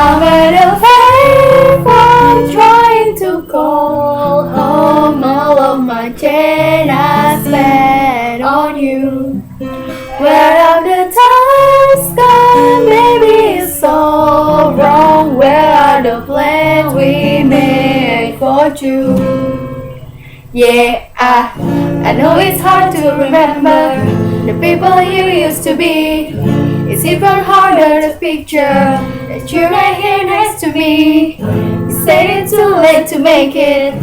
I'm at a payphone trying to call home. All of my chain I spent on you. Where are the times gone? Maybe it's so wrong. Where are the plans we made for you? Yeah, I know it's hard to remember the people you used to be. It's even harder to picture that you're right here next to me. You said it's too late to make it,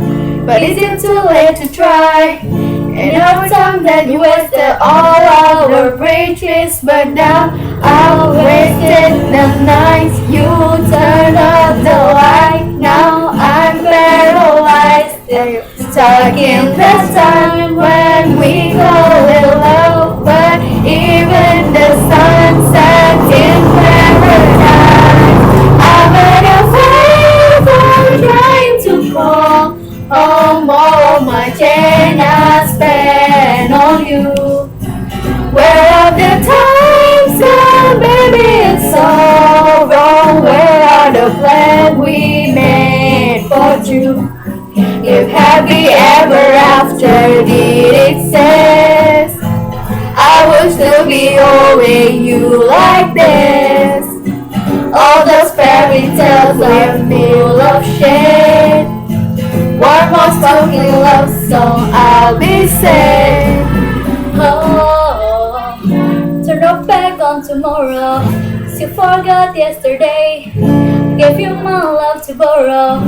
but is it too late to try? And every time that you wasted all our bridges, but now I wasted the nights. You turned off the light. Now I'm paralyzed. Stuck in the time when we call it love, but even the sun sets in paradise. I'm at a payphone trying to call home. All of my chain I spent on you. Where are the times gone, baby? It's so wrong. Where are the plans we made for you? If happy ever after did exist, I would still be holding you like this. All those fairy tales are full of shit. One more spoken love song I'll be saying. Oh, turn your back on tomorrow. You forgot yesterday. Gave you my love to borrow.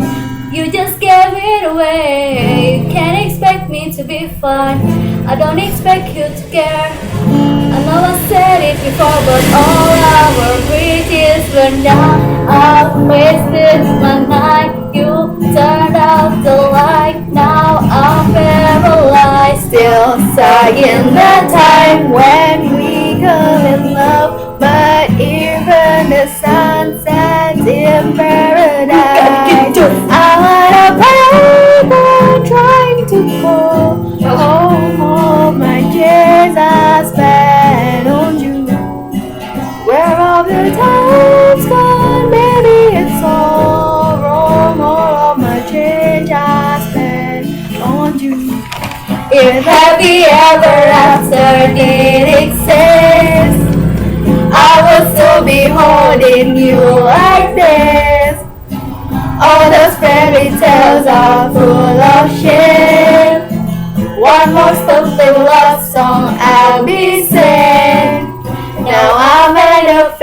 You just gave it away. You can't expect me to be fine. I don't expect you to care. I know I said it before, but all our bridges were down. I wasted my night. You turned out the light. Now I'm paralyzed. Still stuck in the time when we fell in love, but even the sun sets in paradise. I'm on a payphone trying to call home. All my years I spent on you. Where are the times gone? Maybe it's all wrong. All of my change I spent on you. If happy ever after did exist, I would still be holding you like this. All those fairy tales are full of shit. One more stupid love song I'll be saying. Now I'm at a